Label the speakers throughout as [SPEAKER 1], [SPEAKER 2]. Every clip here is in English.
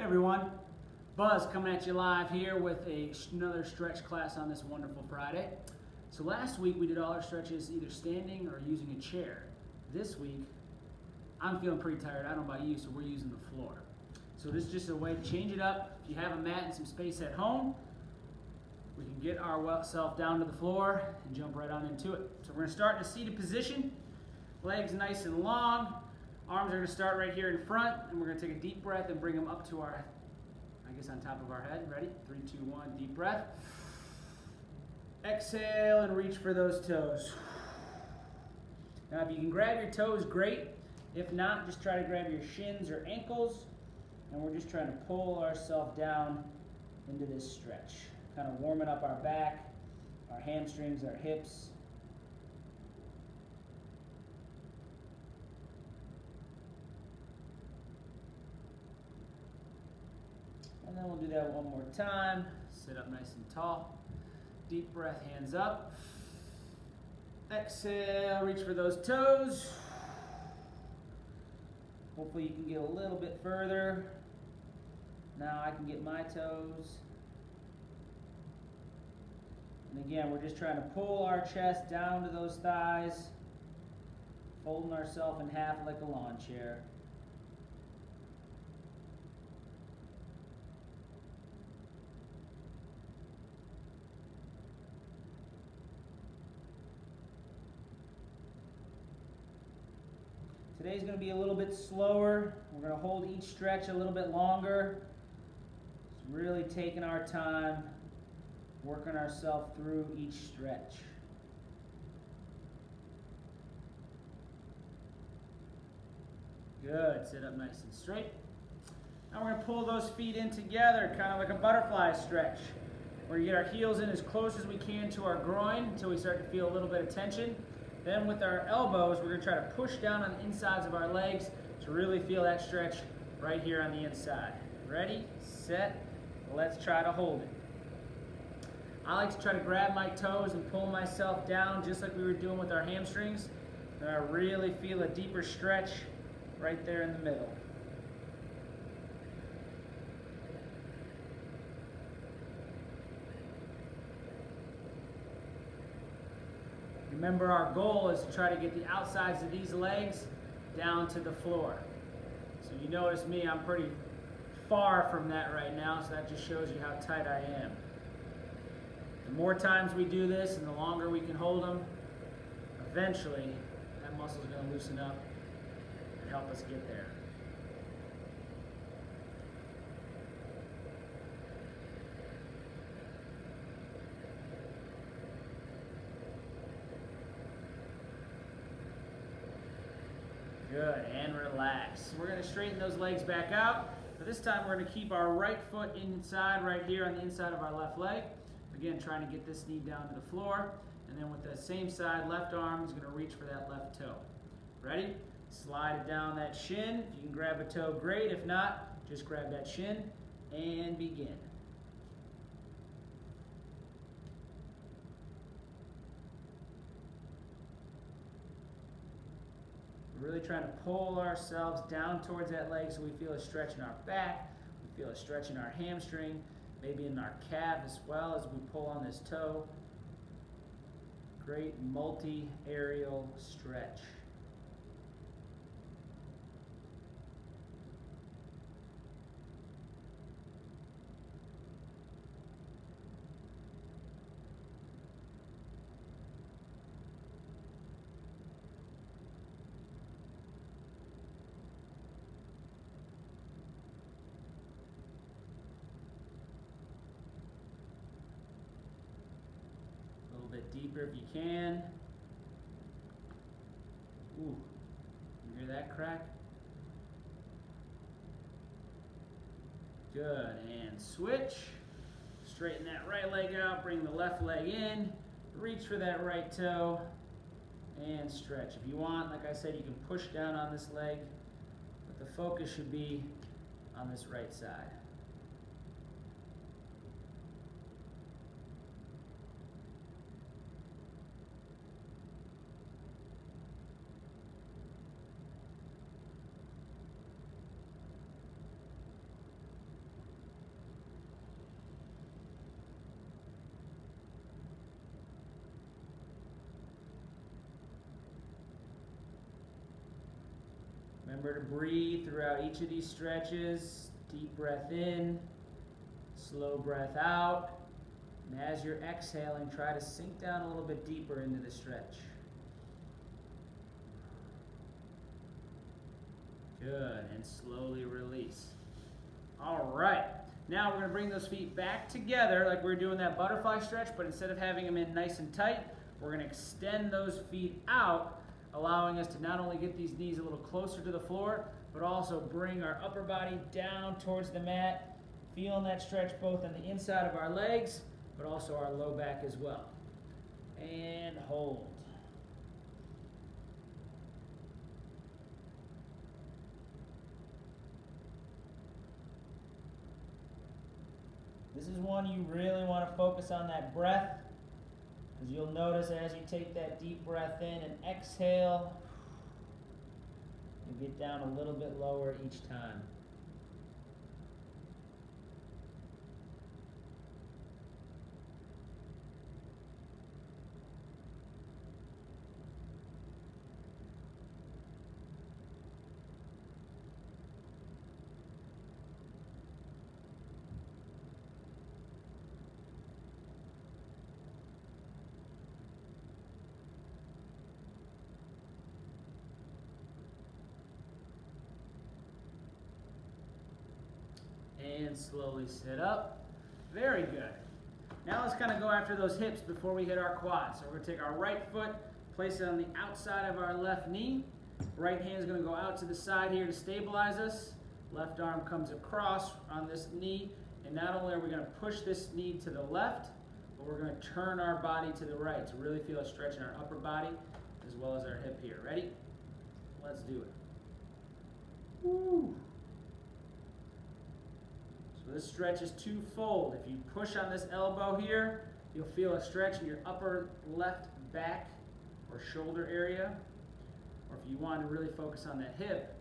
[SPEAKER 1] everyone, Buzz coming at you live here with another stretch class on this wonderful Friday. So last week we did all our stretches either standing or using a chair. This week I'm feeling pretty tired, I don't know about you, so we're using the floor. So this is just a way to change it up. If you have a mat and some space at home, we can get ourselves down to the floor and jump right on into it. So we're going to start in a seated position, legs nice and long. Arms are going to start right here in front, and we're going to take a deep breath and bring them up to our, on top of our head. Ready? 3, 2, 1, deep breath. Exhale and reach for those toes. Now if you can grab your toes, great. If not, just try to grab your shins or ankles, and we're just trying to pull ourselves down into this stretch. Kind of warming up our back, our hamstrings, our hips. And then we'll do that one more time. Sit up nice and tall. Deep breath, hands up. Exhale, reach for those toes. Hopefully you can get a little bit further. Now I can get my toes. And again, we're just trying to pull our chest down to those thighs, folding ourselves in half like a lawn chair. Today's going to be a little bit slower. We're going to hold each stretch a little bit longer. Just really taking our time, working ourselves through each stretch. Good. Sit up nice and straight. Now we're going to pull those feet in together, kind of like a butterfly stretch. We're going to get our heels in as close as we can to our groin until we start to feel a little bit of tension. Then with our elbows, we're going to try to push down on the insides of our legs to really feel that stretch right here on the inside. Ready, set, let's try to hold it. I like to try to grab my toes and pull myself down just like we were doing with our hamstrings. And I really feel a deeper stretch right there in the middle. Remember, our goal is to try to get the outsides of these legs down to the floor. So you notice me, I'm pretty far from that right now, so that just shows you how tight I am. The more times we do this and the longer we can hold them, eventually that muscle is going to loosen up and help us get there. Good, and relax. We're going to straighten those legs back out, but this time we're going to keep our right foot inside right here on the inside of our left leg. Again, trying to get this knee down to the floor, and then with the same side, left arm is going to reach for that left toe. Ready? Slide it down that shin. If you can grab a toe, great. If not, just grab that shin and begin. We're really trying to pull ourselves down towards that leg so we feel a stretch in our back, we feel a stretch in our hamstring, maybe in our calf as well as we pull on this toe. Great multi-aerial stretch. Deeper if you can. Ooh, you hear that crack? Good, and switch. Straighten that right leg out, bring the left leg in, reach for that right toe, and stretch. If you want, like I said, you can push down on this leg, but the focus should be on this right side. Remember to breathe throughout each of these stretches. Deep breath in, slow breath out. And as you're exhaling, try to sink down a little bit deeper into the stretch. Good, and slowly release. All right, now we're going to bring those feet back together like we were doing that butterfly stretch, but instead of having them in nice and tight, we're going to extend those feet out, allowing us to not only get these knees a little closer to the floor, but also bring our upper body down towards the mat, feeling that stretch both on the inside of our legs, but also our low back as well. And hold. This is one you really want to focus on that breath, because you'll notice as you take that deep breath in and exhale, you get down a little bit lower each time. And slowly sit up. Very good. Now let's kind of go after those hips before we hit our quads. So we're going to take our right foot, place it on the outside of our left knee. Right hand is going to go out to the side here to stabilize us. Left arm comes across on this knee. And not only are we going to push this knee to the left, but we're going to turn our body to the right to really feel a stretch in our upper body as well as our hip here. Ready? Let's do it. Woo! So this stretch is twofold. If you push on this elbow here, you'll feel a stretch in your upper left back or shoulder area. Or if you want to really focus on that hip,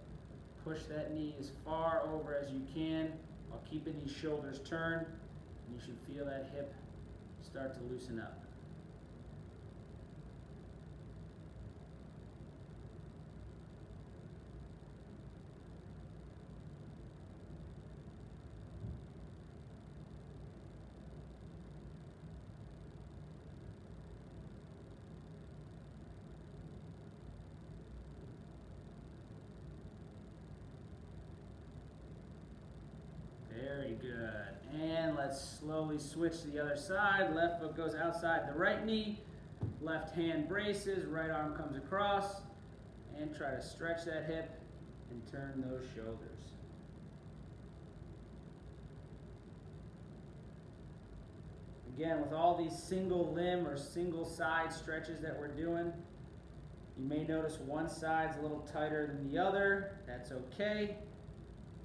[SPEAKER 1] push that knee as far over as you can while keeping these shoulders turned, and you should feel that hip start to loosen up. Very good. And let's slowly switch to the other side. Left foot goes outside the right knee. Left hand braces, right arm comes across. And try to stretch that hip and turn those shoulders. Again, with all these single limb or single side stretches that we're doing, you may notice one side's a little tighter than the other. That's okay.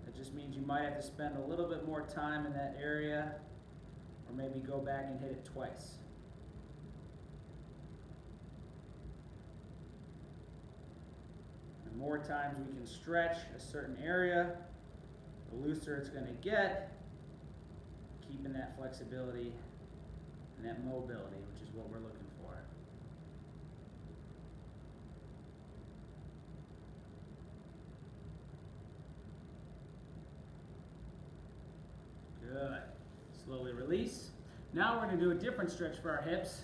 [SPEAKER 1] It just means you might have to spend a little bit more time in that area, or maybe go back and hit it twice. The more times we can stretch a certain area, the looser it's going to get, keeping that flexibility and that mobility, which is what we're looking for. Good. Slowly release. Now we're going to do a different stretch for our hips.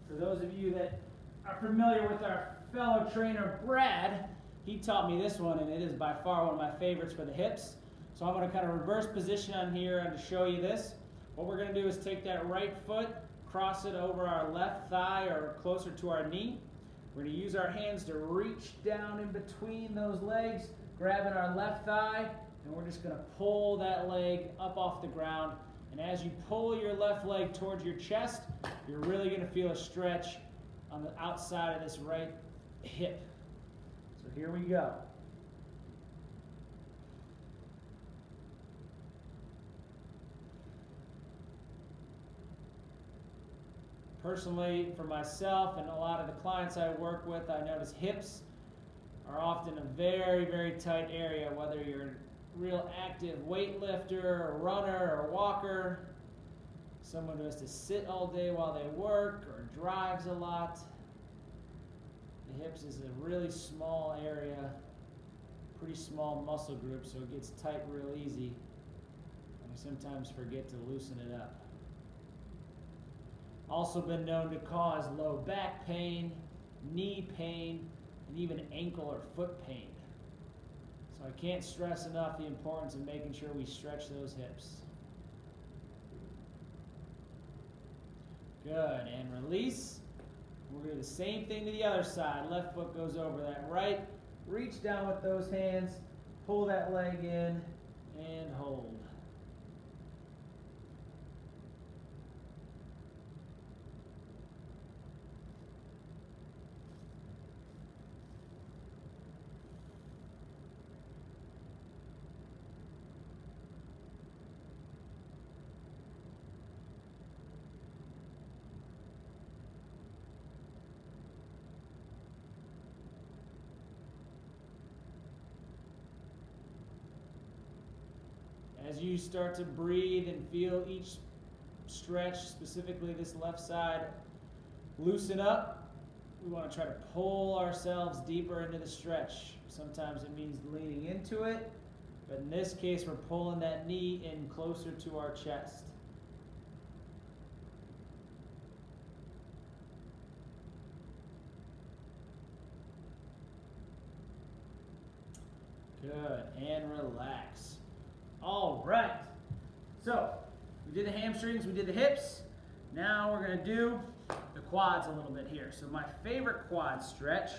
[SPEAKER 1] For those of you that are familiar with our fellow trainer Brad, he taught me this one, and it is by far one of my favorites for the hips. So I'm going to kind of reverse position on here and to show you this. What we're going to do is take that right foot, cross it over our left thigh or closer to our knee. We're going to use our hands to reach down in between those legs, grabbing our left thigh, and we're just going to pull that leg up off the ground. And as you pull your left leg towards your chest, you're really going to feel a stretch on the outside of this right hip. So here we go. Personally, for myself and a lot of the clients I work with, I notice hips are often a very, very tight area, whether you're a real active weightlifter, or runner, or walker, someone who has to sit all day while they work, or drives a lot. The hips is a really small area pretty small muscle group, so it gets tight real easy. And we sometimes forget to loosen it up. Also been known to cause low back pain, knee pain, and even ankle or foot pain. So I can't stress enough the importance of making sure we stretch those hips. Good, and release. We're going to do the same thing to the other side. Left foot goes over that right. Reach down with those hands, pull that leg in, and hold. As you start to breathe and feel each stretch, specifically this left side, loosen up. We want to try to pull ourselves deeper into the stretch. Sometimes it means leaning into it, but in this case, we're pulling that knee in closer to our chest. Good, and relax. All right, so we did the hamstrings, we did the hips. Now we're going to do the quads a little bit here. So my favorite quad stretch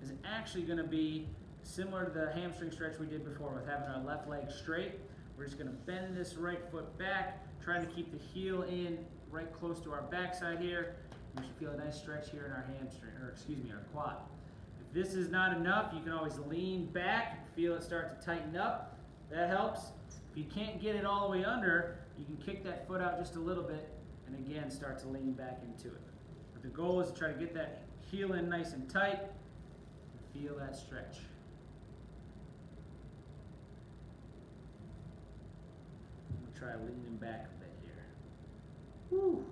[SPEAKER 1] is actually going to be similar to the hamstring stretch we did before with having our left leg straight. We're just going to bend this right foot back, trying to keep the heel in right close to our backside here. We should feel a nice stretch here in our hamstring, or excuse me, our quad. If this is not enough, you can always lean back, feel it start to tighten up. That helps. If you can't get it all the way under, you can kick that foot out just a little bit and again start to lean back into it. But the goal is to try to get that heel in nice and tight and feel that stretch. I'm going to try leaning back a bit here. Woo!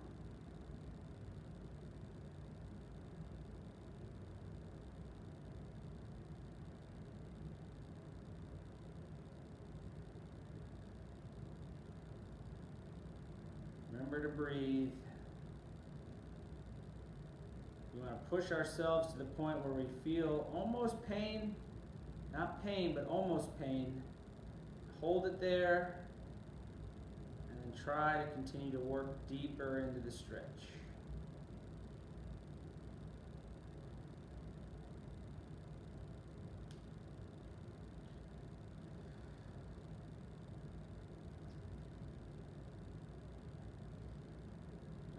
[SPEAKER 1] Remember to breathe. We want to push ourselves to the point where we feel almost pain, not pain, but almost pain. Hold it there, and then try to continue to work deeper into the stretch.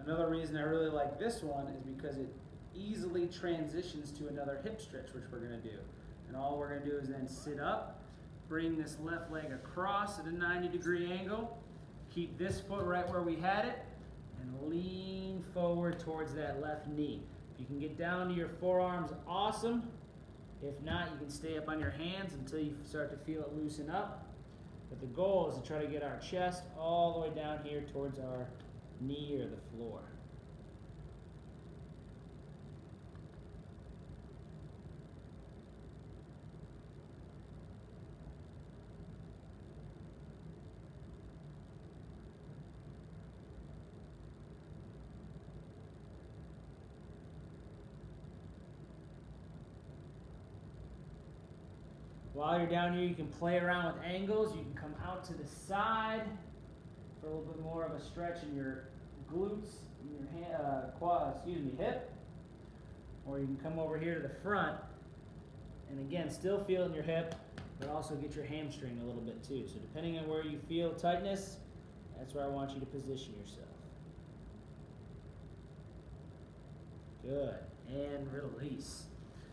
[SPEAKER 1] Another reason I really like this one is because it easily transitions to another hip stretch, which we're going to do. And all we're going to do is then sit up, bring this left leg across at a 90-degree angle, keep this foot right where we had it, and lean forward towards that left knee. If you can get down to your forearms, awesome. If not, you can stay up on your hands until you start to feel it loosen up. But the goal is to try to get our chest all the way down here towards our knee or the floor. While you're down here, you can play around with angles. You can come out to the side for a little bit more of a stretch in your glutes, in your hip. Or you can come over here to the front and again, still feel it in your hip, but also get your hamstring a little bit too. So depending on where you feel tightness, that's where I want you to position yourself. Good, and release.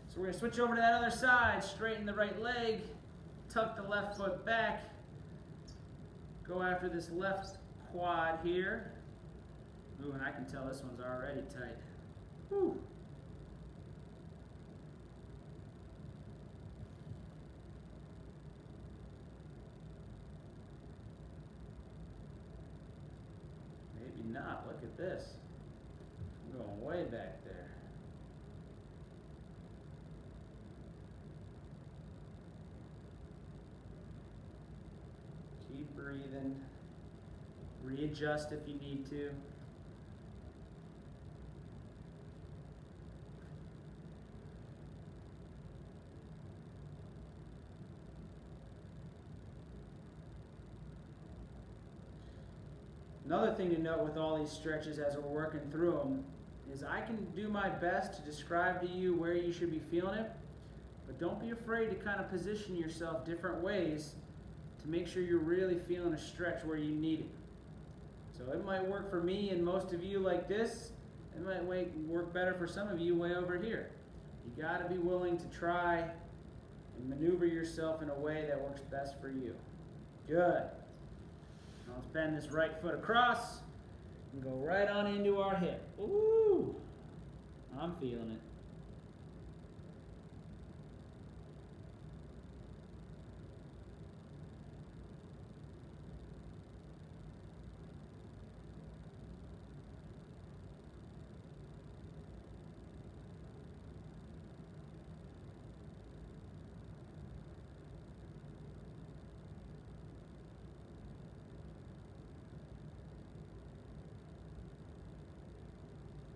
[SPEAKER 1] So we're going to switch over to that other side, straighten the right leg, tuck the left foot back, go after this left quad here. Ooh, and I can tell this one's already tight. Whew. Maybe not. Look at this. I'm going way back there. breathing. Readjust if you need to. Another thing to note with all these stretches as we're working through them is I can do my best to describe to you where you should be feeling it, but don't be afraid to kind of position yourself different ways to make sure you're really feeling a stretch where you need it. So it might work for me and most of you like this. It might work better for some of you way over here. You got to be willing to try and maneuver yourself in a way that works best for you. Good. Now let's bend this right foot across and go right on into our hip. Ooh, I'm feeling it.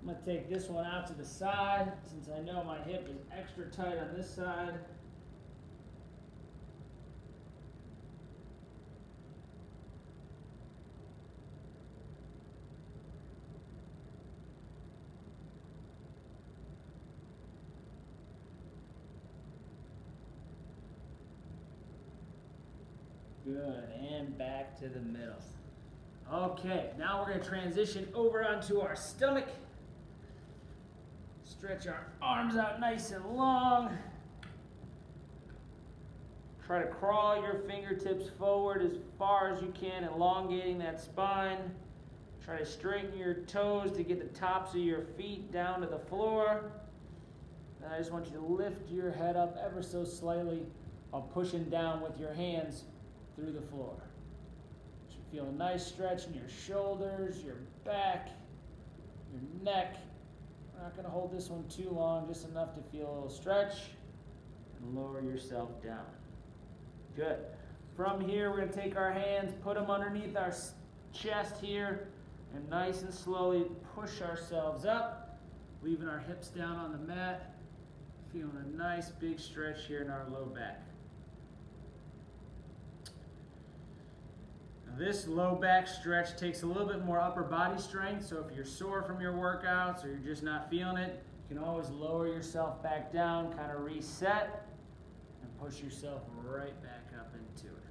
[SPEAKER 1] I'm going to take this one out to the side since I know my hip is extra tight on this side. Good, and back to the middle. Okay, now we're going to transition over onto our stomach. Stretch our arms out nice and long. Try to crawl your fingertips forward as far as you can, elongating that spine. Try to straighten your toes to get the tops of your feet down to the floor. And I just want you to lift your head up ever so slightly while pushing down with your hands through the floor. You should feel a nice stretch in your shoulders, your back, your neck. We're not going to hold this one too long, just enough to feel a little stretch and lower yourself down. Good. From here, we're going to take our hands, put them underneath our chest here, and nice and slowly push ourselves up, leaving our hips down on the mat, feeling a nice big stretch here in our low back. This low back stretch takes a little bit more upper body strength, so if you're sore from your workouts or you're just not feeling it, you can always lower yourself back down, kind of reset, and push yourself right back up into it.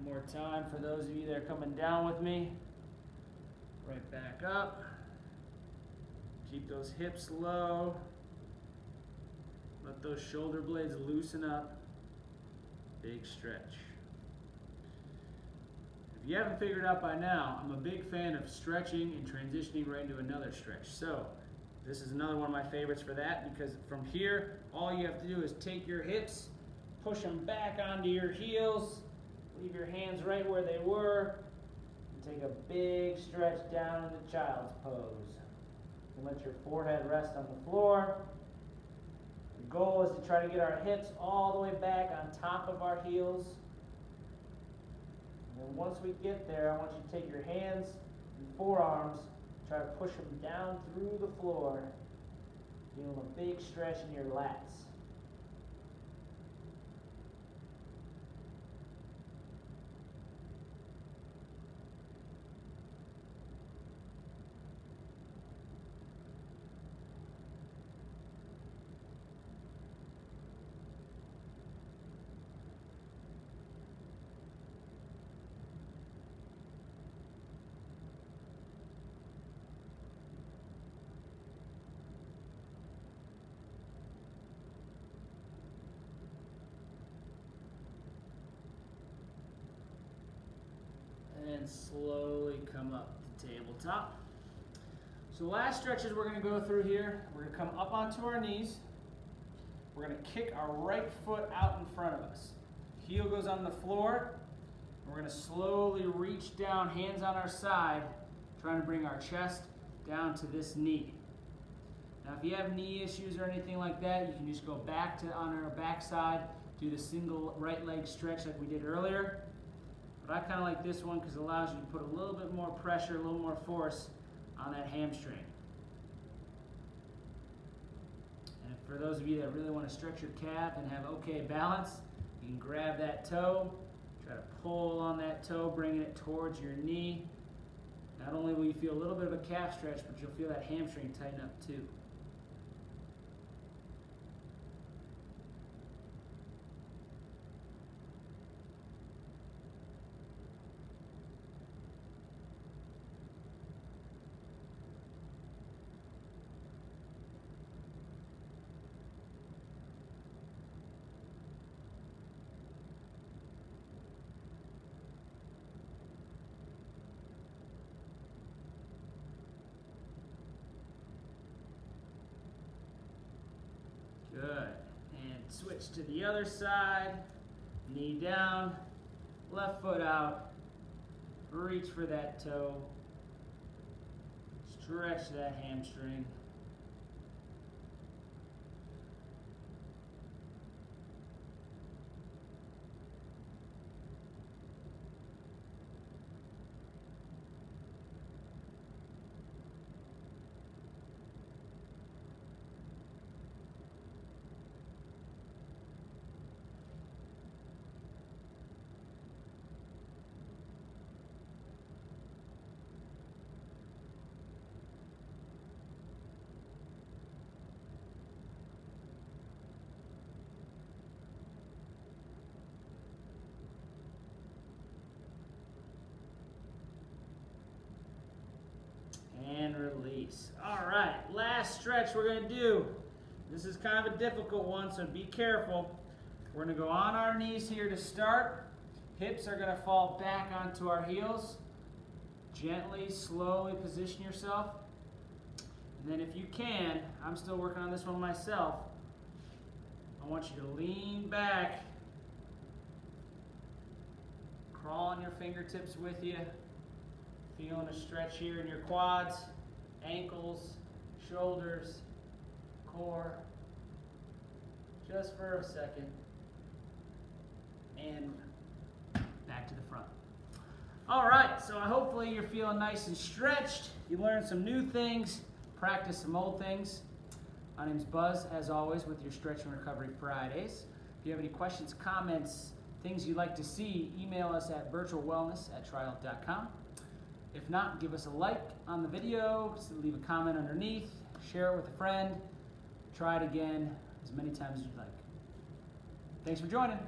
[SPEAKER 1] More time for those of you that are coming down with me. Right back up. Keep those hips low. Let those shoulder blades loosen up. Big stretch. If you haven't figured out by now, I'm a big fan of stretching and transitioning right into another stretch. So this is another one of my favorites for that, because from here, all you have to do is take your hips, push them back onto your heels, leave your hands right where they were, and take a big stretch down into child's pose. And let your forehead rest on the floor. The goal is to try to get our hips all the way back on top of our heels. And then once we get there, I want you to take your hands and forearms, try to push them down through the floor, feeling a big stretch in your lats. And slowly come up to tabletop. So the last stretches we're going to go through here, we're going to come up onto our knees. We're going to kick our right foot out in front of us. Heel goes on the floor. We're going to slowly reach down, hands on our side, trying to bring our chest down to this knee. Now if you have knee issues or anything like that, you can just go back to on our back side, do the single right leg stretch like we did earlier. But I kind of like this one because it allows you to put a little bit more pressure, a little more force on that hamstring. And for those of you that really want to stretch your calf and have okay balance, you can grab that toe, try to pull on that toe, bringing it towards your knee. Not only will you feel a little bit of a calf stretch, but you'll feel that hamstring tighten up too. Good. And switch to the other side. Knee down, left foot out. Reach for that toe. Stretch that hamstring. And release. All right, last stretch we're going to do. This is kind of a difficult one, so be careful. We're going to go on our knees here to start. Hips are going to fall back onto our heels. Gently, slowly position yourself. And then if you can, I'm still working on this one myself, I want you to lean back. Crawl on your fingertips with you. Feeling a stretch here in your quads, ankles, shoulders, core. Just for a second. And back to the front. All right, so hopefully you're feeling nice and stretched. You learned some new things, practiced some old things. My name's Buzz, as always, with your Stretch and Recovery Fridays. If you have any questions, comments, things you'd like to see, email us at virtualwellness@triumph.com. If not, give us a like on the video, leave a comment underneath, share it with a friend, try it again as many times as you'd like. Thanks for joining.